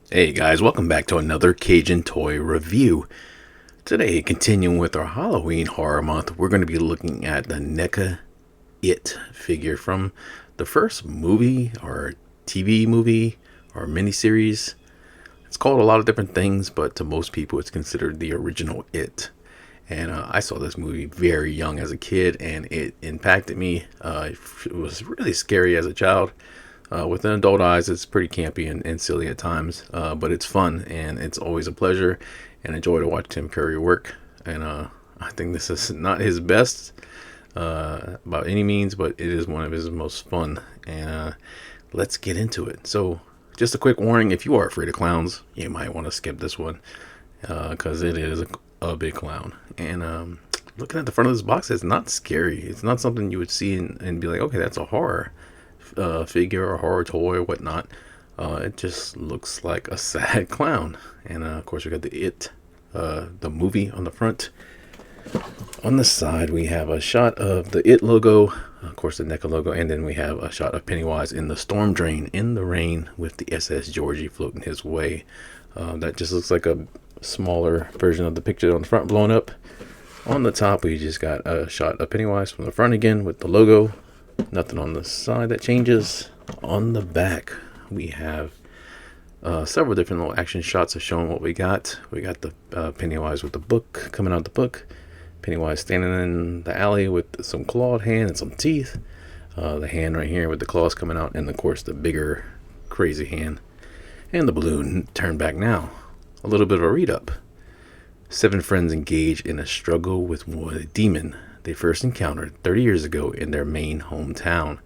Hey guys, welcome back to another Cajun toy review. Today, continuing with our Halloween horror month, we're going to be looking at the NECA It figure from the first movie or TV movie or miniseries. It's called a lot of different things, but to most people it's considered the original It. And I saw this movie very young as a kid, and it impacted me. It was really scary as a child. With an adult eyes, it's pretty campy and silly at times, but it's fun, and it's always a pleasure and a joy to watch Tim Curry work. And I think this is not his best by any means, but it is one of his most fun. And let's get into it. So, just a quick warning: if you are afraid of clowns, you might want to skip this one because it is a big clown. And looking at the front of this box, it's not scary. It's not something you would see and be like, okay, that's a horror figure or horror toy or whatnot. It just looks like a sad clown. And of course we got the movie on the front. On the side we have a shot of the It logo, of course the NECA logo, and then we have a shot of Pennywise in the storm drain in the rain with the SS Georgie floating his way. That just looks like a smaller version of the picture on the front blown up. On the top we just got a shot of Pennywise from the front again with the logo. Nothing on the side that changes. On the back we have several different little action shots of showing what we got. We got the Pennywise with the book coming out the book, Pennywise standing in the alley with some clawed hand and some teeth, the hand right here with the claws coming out, and of course the bigger crazy hand, and the balloon turned back now. A little bit of a read up. 7 friends engage in a struggle with a demon they first encountered 30 years ago in their Maine hometown.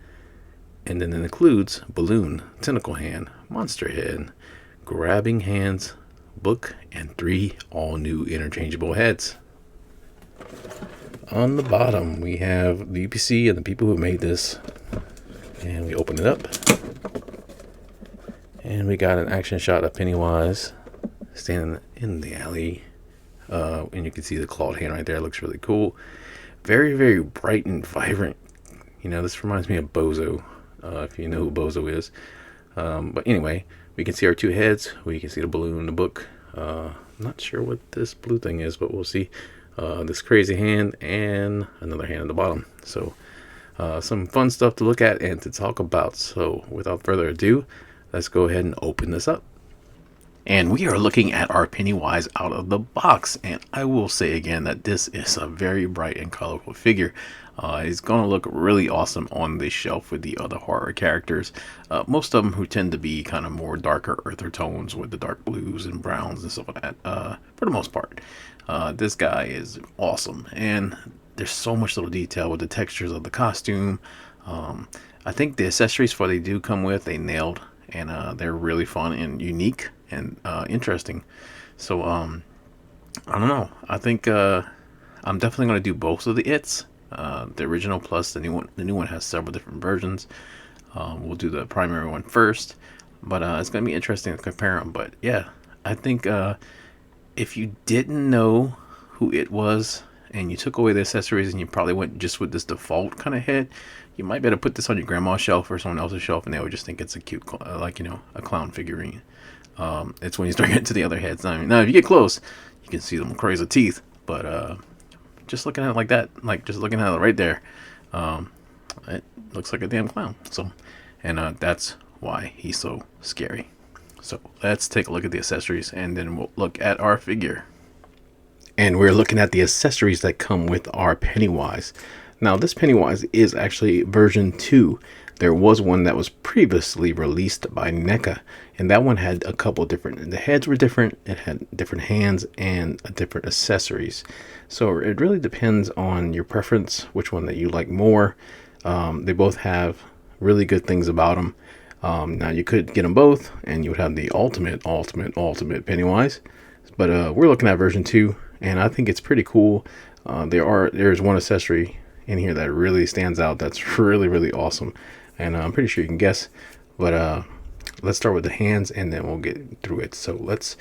And then it includes balloon, tentacle hand, monster head, grabbing hands, book, and 3 all new interchangeable heads. On the bottom we have the UPC and the people who made this, and we open it up and we got an action shot of Pennywise standing in the alley, and you can see the clawed hand right there. It looks really cool. Very, very bright and vibrant. You know, this reminds me of Bozo, if you know who Bozo is. But anyway, we can see our 2 heads. We can see the balloon in the book. Not sure what this blue thing is, but we'll see. This crazy hand and another hand at the bottom. So, some fun stuff to look at and to talk about. So, without further ado, let's go ahead and open this up. And we are looking at our Pennywise out of the box. And I will say again that this is a very bright and colorful figure. It's going to look really awesome on the shelf with the other horror characters. Most of them who tend to be kind of more darker earther tones with the dark blues and browns and stuff like that, for the most part. This guy is awesome. And there's so much little detail with the textures of the costume. I think the accessories for they do come with, they nailed. And they're really fun and unique and interesting. So I don't know, I think I'm definitely going to do both of the Its, the original plus the new one. The new one has several different versions. We'll do the primary one first, but it's going to be interesting to compare them. But yeah, I think if you didn't know who It was and you took away the accessories and you probably went just with this default kind of head, you might be able to put this on your grandma's shelf or someone else's shelf and they would just think it's a cute, like, you know, a clown figurine. It's when you start getting to the other heads. Now if you get close, you can see them crazy teeth, but just looking at it like that, like just looking at it right there, it looks like a damn clown. So, and that's why he's so scary. So let's take a look at the accessories and then we'll look at our figure. And we're looking at the accessories that come with our Pennywise. Now this Pennywise is actually version 2. There was one that was previously released by NECA, and that one had a couple different, the heads were different, it had different hands and different accessories. So it really depends on your preference, which one that you like more. They both have really good things about them. Now you could get them both and you would have the ultimate Pennywise, but we're looking at version 2, and I think it's pretty cool. There's one accessory in here that really stands out that's really awesome, and I'm pretty sure you can guess, but let's start with the hands and then we'll get through it. So let's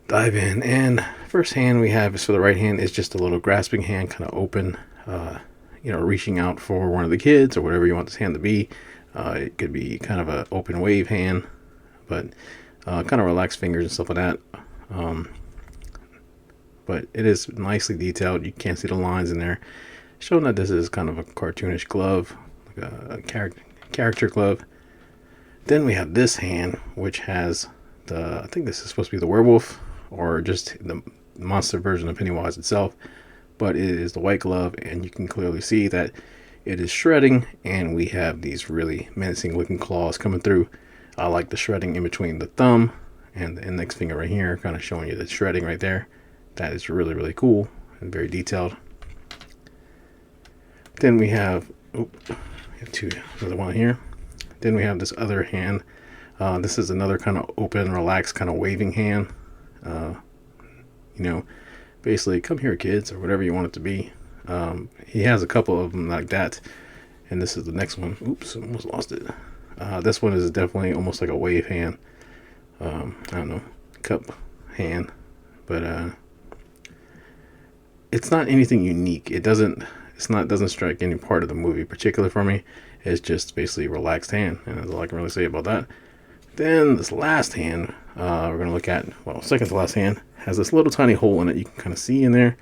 dive in. And first hand we have is for the right hand, is just a little grasping hand, kind of open, reaching out for one of the kids or whatever you want this hand to be. It could be kind of an open wave hand, but kind of relaxed fingers and stuff like that. But it is nicely detailed. You can't see the lines in there, showing that this is kind of a cartoonish glove, like a character glove. Then we have this hand, which has I think this is supposed to be the werewolf or just the monster version of Pennywise itself, but it is the white glove, and you can clearly see that it is shredding, and we have these really menacing looking claws coming through. I like the shredding in between the thumb and the index finger right here, kind of showing you the shredding right there. That is really, really cool and very detailed. Then we have, another one here. Then we have this other hand. This is another kind of open, relaxed, kind of waving hand. Basically, come here, kids, or whatever you want it to be. He has a couple of them like that. And this is the next one. Oops, almost lost it. This one is definitely almost like a wave hand. I don't know, cup hand. But it's not anything unique. It doesn't strike any part of the movie particular for me. It's just basically a relaxed hand, and that's all I can really say about that. Then this last hand, we're going to look at, second to last hand, has this little tiny hole in it you can kind of see in there,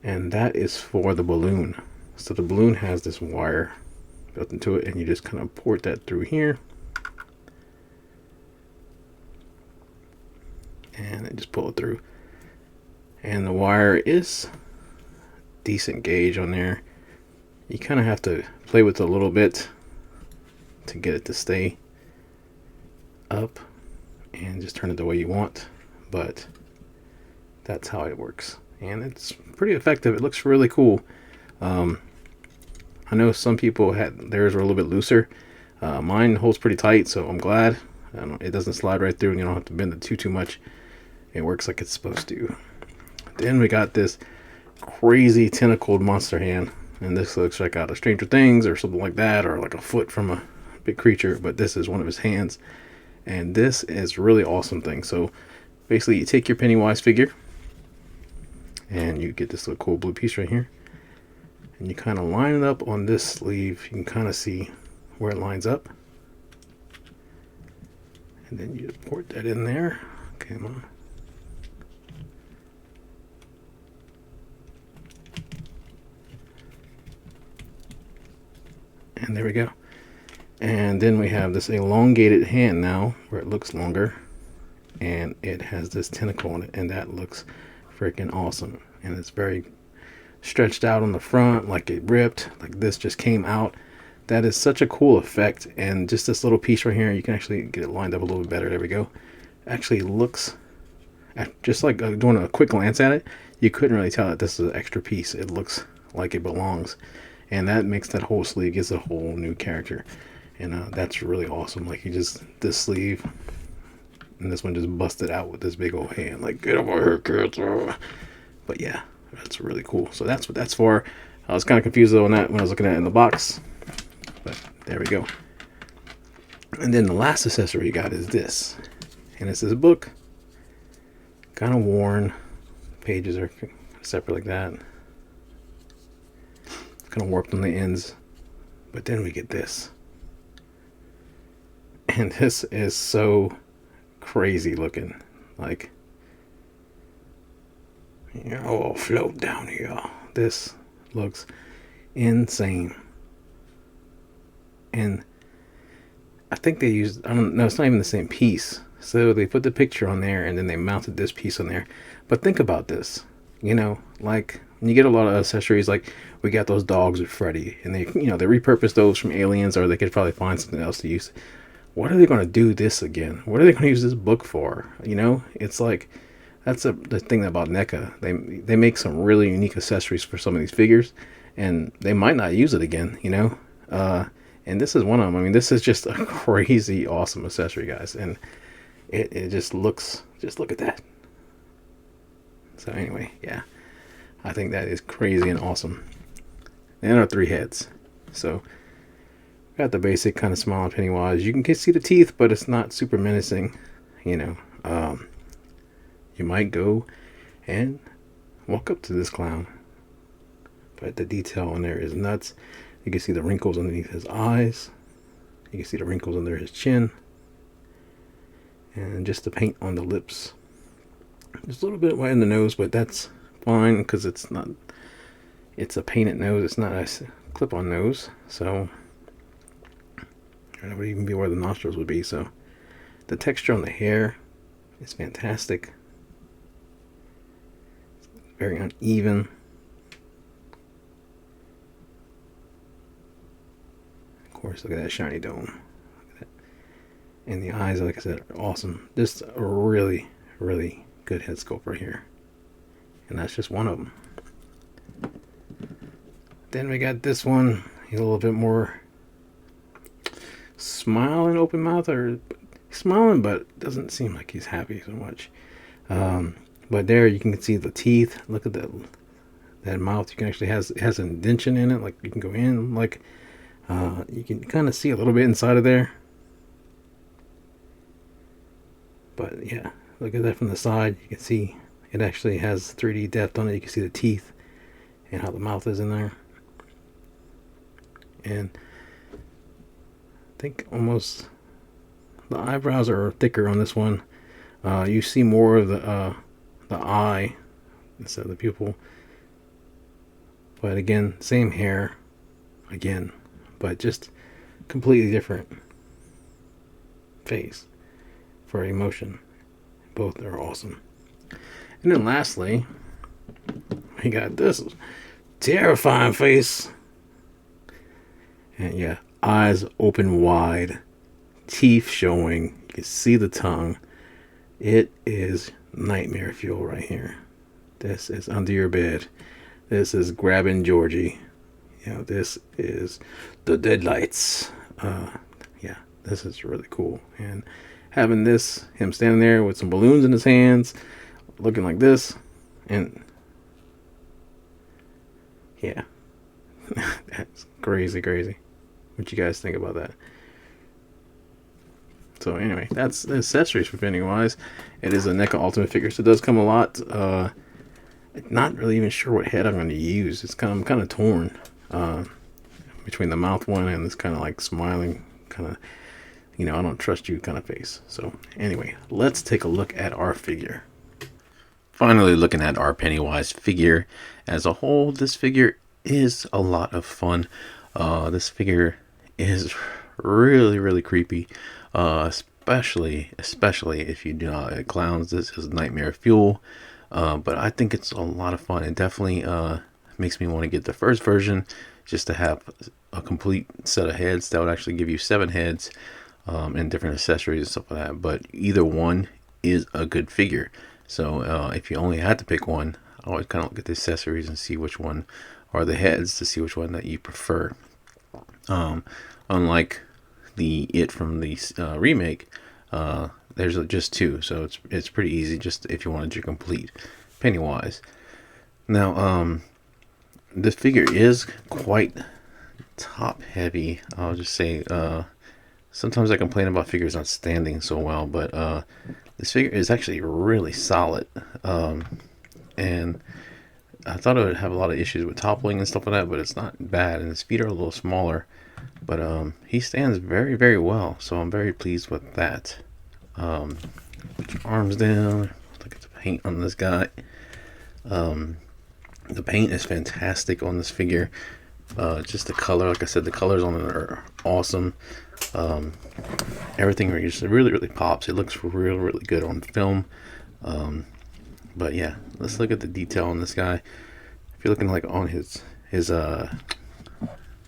and that is for the balloon. So the balloon has this wire built into it, and you just kind of port that through here, and then just pull it through. And the wire is decent gauge on there. You kind of have to play with it a little bit to get it to stay up and just turn it the way you want, but that's how it works, and it's pretty effective. It looks really cool. I know some people had theirs were a little bit looser. Mine holds pretty tight, so I'm glad. It doesn't slide right through, and you don't have to bend it too much. It works like it's supposed to. Then we got this crazy tentacled monster hand, and this looks like out of Stranger Things or something like that, or like a foot from a big creature, but this is one of his hands, and this is really awesome thing. So basically you take your Pennywise figure and you get this little cool blue piece right here, and you kind of line it up on this sleeve. You can kind of see where it lines up, and then you port that in there. Okay, come on. And there we go. And then we have this elongated hand now, where it looks longer, and it has this tentacle on it, and that looks freaking awesome. And it's very stretched out on the front, like it ripped, like this just came out. That is such a cool effect. And just this little piece right here, you can actually get it lined up a little bit better. There we go. Actually looks, just like doing a quick glance at it, you couldn't really tell that this is an extra piece. It looks like it belongs. And that makes that whole sleeve, gives a whole new character. And that's really awesome. Like, this sleeve, and this one just busted out with this big old hand. Like, get over here, kids. But yeah, that's really cool. So that's what that's for. I was kind of confused though on that when I was looking at it in the box. But there we go. And then the last accessory you got is this. And it's this book. Kind of worn. Pages are separate like that. Kind of warped on the ends, but then we get this, and this is so crazy looking. Like, I'll float down here. This looks insane, and I think they used, I don't know, it's not even the same piece. So they put the picture on there, and then they mounted this piece on there. But think about this, like, you get a lot of accessories, like we got those dogs with Freddy, and they repurpose those from Aliens, or they could probably find something else to use. What are they going to do this again? What are they going to use this book for? It's like, that's the thing about NECA. They make some really unique accessories for some of these figures, and they might not use it again. And this is one of them. I mean, this is just a crazy awesome accessory, guys, and it just looks. Just look at that. So anyway, yeah. I think that is crazy and awesome. And our 3 heads. So, got the basic kind of smile of Pennywise. You can see the teeth, but it's not super menacing. You might go and walk up to this clown. but the detail on there is nuts. You can see the wrinkles underneath his eyes. You can see the wrinkles under his chin. And just the paint on the lips. Just a little bit white in the nose, but that's fine because it's a painted nose. It's not a clip-on nose. So that would even be where the nostrils would be. So the texture on the hair is fantastic. It's very uneven. Of course, look at that shiny dome. And the eyes, like I said, are awesome. Just a really, really good head sculpt right here. And that's just one of them. Then we got this one. He's a little bit more smiling, open mouth, or smiling, but doesn't seem like he's happy so much. But there you can see the teeth. Look at that mouth. You can actually it has an indentation in it. Like you can go in. Like you can kind of see a little bit inside of there. But yeah, look at that from the side. You can see it actually has 3D depth on it. You can see the teeth and how the mouth is in there. And I think almost the eyebrows are thicker on this one. You see more of the eye instead of the pupil. But again, same hair again, but just completely different face for emotion. Both are awesome. And then lastly, we got this terrifying face. And yeah, eyes open wide, teeth showing. You can see the tongue. It is nightmare fuel right here. This is under your bed. This is grabbing Georgie. You know, this is the deadlights. Yeah, this is really cool. And having this, him standing there with some balloons in his hands, looking like this, and yeah, that's crazy. What you guys think about that? So anyway, that's the accessories for Pennywise. It is a NECA Ultimate figure, so it does come a lot. Not really even sure what head I'm going to use. I'm kind of torn between the mouth one and this kind of like smiling kind of, I don't trust you kind of face. So anyway, let's take a look at our figure. Finally, looking at our Pennywise figure as a whole, this figure is a lot of fun. This figure is really, really creepy, especially if you do not like clowns. This is nightmare fuel, but I think it's a lot of fun. It definitely makes me want to get the first version just to have a complete set of heads. That would actually give you 7 heads and different accessories and stuff like that. But either one is a good figure. So if you only had to pick one, I always kind of look at the accessories and see which one, or the heads, to see which one that you prefer. Unlike the It from the remake, there's just 2, so it's pretty easy just if you wanted your complete Pennywise. Now this figure is quite top heavy. I'll just say sometimes I complain about figures not standing so well, but this figure is actually really solid, and I thought it would have a lot of issues with toppling and stuff like that, but it's not bad, and his feet are a little smaller, but he stands very, very well, so I'm very pleased with that. Put your arms down. Look at the paint on this guy. The paint is fantastic on this figure. Just the color, like I said, the colors on it are awesome. Everything just really, really pops. It looks really, really good on film. But yeah, let's look at the detail on this guy. If you're looking like on his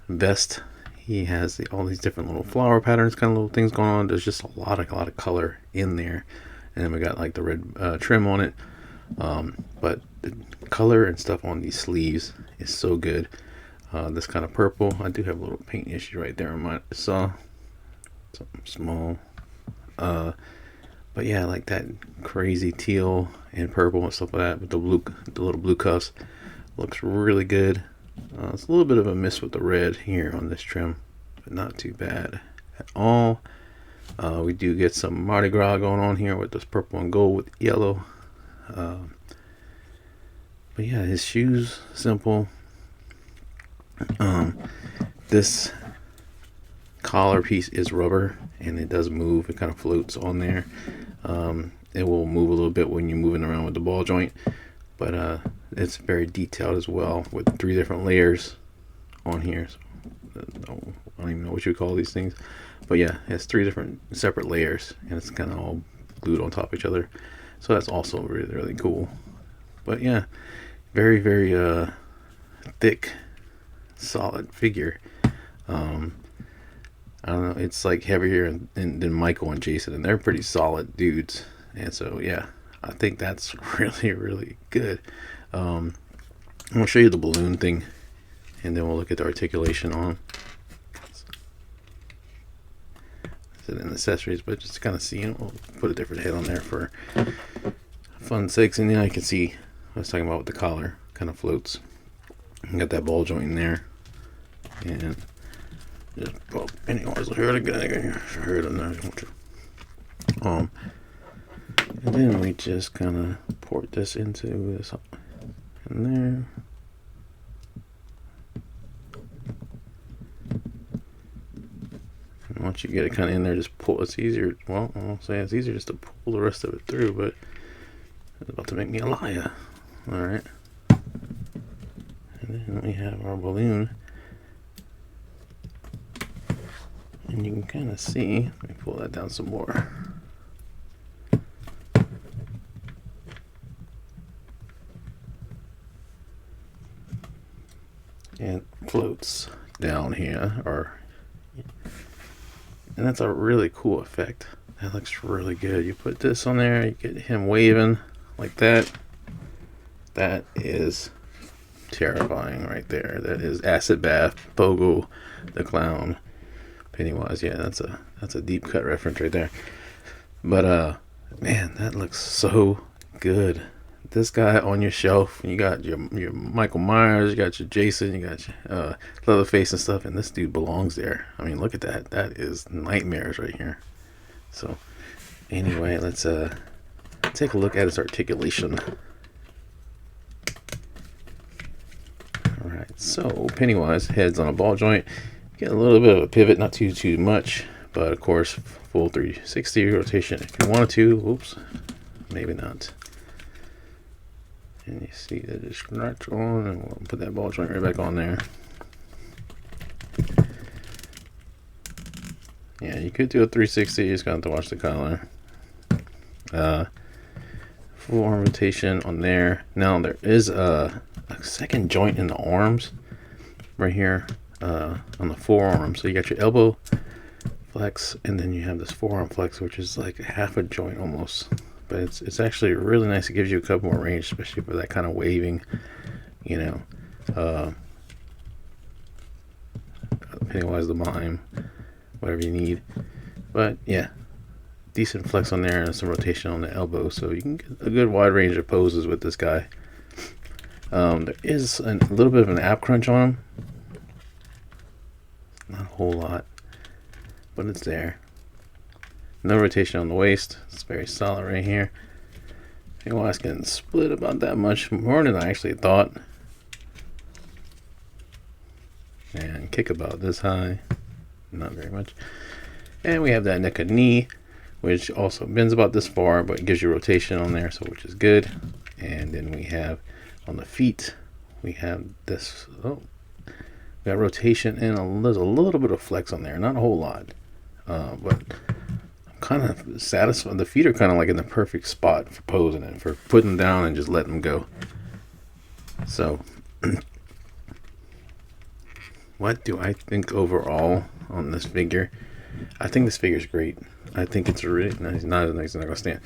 vest, he has all these different little flower patterns, kind of little things going on. There's just a lot of color in there, and then we got like the red trim on it. But the color and stuff on these sleeves is so good. This kind of purple, I do have a little paint issue right there on my saw, something small. But yeah, like that crazy teal and purple and stuff like that with the little blue cuffs, looks really good. It's a little bit of a miss with the red here on this trim, but not too bad at all. We do get some Mardi Gras going on here with this purple and gold with yellow. But yeah, his shoes, simple. This collar piece is rubber, and it does move. It kind of floats on there. It will move a little bit when you're moving around with the ball joint, but it's very detailed as well, with 3 different layers on here. So, I don't even know what you would call these things, but yeah, it has 3 different separate layers, and it's kind of all glued on top of each other. So that's also really, really cool. But yeah, very, very thick, solid figure. I don't know, it's like heavier than Michael and Jason, and they're pretty solid dudes. And so yeah, I think that's really, really good. I'm gonna show you the balloon thing, and then we'll look at the articulation on it and accessories. But just to kind of see, we'll put a different head on there for fun sakes. And then I can see I was talking about with the collar, kind of floats. You got that ball joint in there, and just, well, anyways, hear it again. Hear it and then we just kind of port this into this in there. And once you get it kind of in there, just pull. It's easier. Well, I'll say it's easier just to pull the rest of it through, but it's about to make me a liar. All right. And then we have our balloon. And you can kind of see, let me pull that down some more. And floats down here, and that's a really cool effect. That looks really good. You put this on there, you get him waving like that. That is terrifying right there. That is Acid Bath, Pogo the Clown, Pennywise. Yeah, that's a deep cut reference right there. But man, that looks so good. This guy on your shelf, you got your Michael Myers, you got your Jason, you got your Leatherface and stuff, and this dude belongs there. I mean, look at that. That is nightmares right here. So anyway, let's take a look at his articulation. Alright, so Pennywise heads on a ball joint. Get a little bit of a pivot, not too much, but of course full 360 rotation if you wanted to. Oops, maybe not. And you see that it's scratch on, and we'll put that ball joint right back on there. Yeah, you could do a 360, you just got to watch the collar. Full arm rotation on there. Now there is a second joint in the arms right here on the forearm. So you got your elbow flex, and then you have this forearm flex, which is like half a joint almost. But it's actually really nice. It gives you a couple more range, especially for that kind of waving, you know. Pennywise the Mime, whatever you need. But yeah, decent flex on there and some rotation on the elbow, so you can get a good wide range of poses with this guy. There is a little bit of an ab crunch on him. Not a whole lot, but it's there. No rotation on the waist. It's very solid right here. Pennywise can split about that much more than I actually thought. And kick about this high. Not very much. And we have that NECA knee, which also bends about this far, but it gives you rotation on there, so which is good. And then we have on the feet, we have this. Oh, we got rotation and there's a little bit of flex on there. Not a whole lot, but kind of satisfied. The feet are kind of like in the perfect spot for posing and for putting them down and just letting them go. So what do I think overall on this figure? I think this figure is great. I think it's really nice. Not as nice as I'm gonna stand.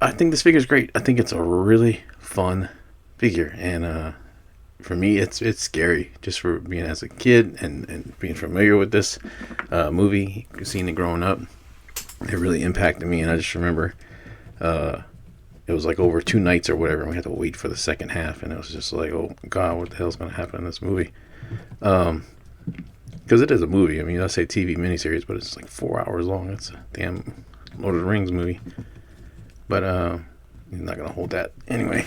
I think this figure is great. I think it's a really fun figure, and for me, it's scary just for being as a kid and being familiar with this movie, seeing it growing up. It really impacted me, and I just remember it was like over 2 nights or whatever, and we had to wait for the second half, and it was just like, oh god, what the hell's going to happen in this movie? Because it is a movie. I mean, I say TV miniseries, but it's like 4 hours long. It's a damn Lord of the Rings movie. But you're not going to hold that. Anyway,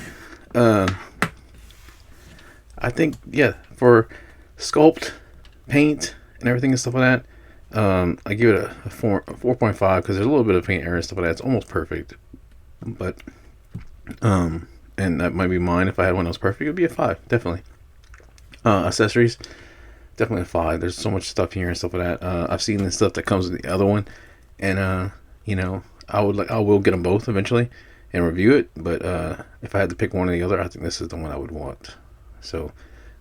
I think, yeah, for Sculpt Paint and everything and stuff like that. I give it a 4.5 because there's a little bit of paint error and stuff like that. It's almost perfect, but and that might be mine. If I had one that was perfect, it would be a 5, definitely. Accessories, definitely a 5. There's so much stuff here and stuff like that. I've seen the stuff that comes with the other one, and you know, I will get them both eventually and review it. But if I had to pick one or the other, I think this is the one I would want. So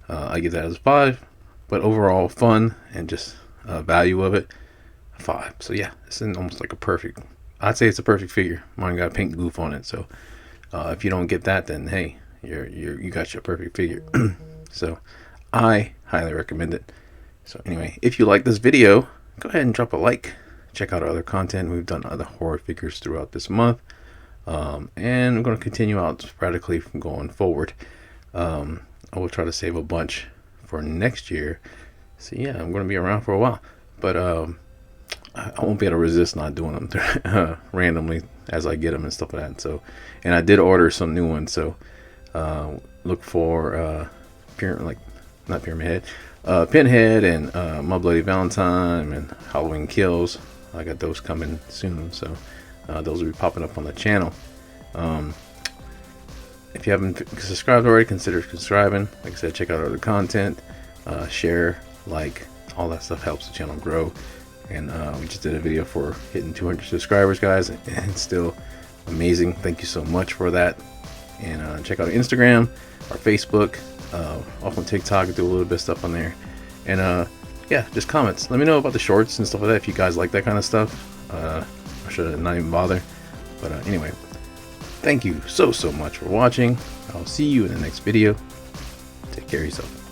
I give that as a 5. But overall, fun and just value of it, a 5. So yeah, it's almost like a perfect. I'd say it's a perfect figure. Mine got pink goof on it, so if you don't get that, then hey, you got your perfect figure. So I highly recommend it. So anyway, if you like this video, go ahead and drop a like. Check out our other content. We've done other horror figures throughout this month, and I'm going to continue out sporadically from going forward. I will try to save a bunch for next year. So yeah, I'm going to be around for a while, but I won't be able to resist not doing them randomly as I get them and stuff like that. So, and I did order some new ones, so look for not Pyramid Head, Pinhead, and My Bloody Valentine, and Halloween Kills. I got those coming soon, so those will be popping up on the channel. If you haven't subscribed already, consider subscribing. Like I said, check out our other content, share, like, all that stuff helps the channel grow. And we just did a video for hitting 200 subscribers, guys, and it's still amazing. Thank you so much for that. And check out our Instagram, our Facebook, off on TikTok, do a little bit of stuff on there. And yeah, just comments. Let me know about the shorts and stuff like that if you guys like that kind of stuff. I should not even bother. But anyway, thank you so much for watching. I'll see you in the next video. Take care of yourself.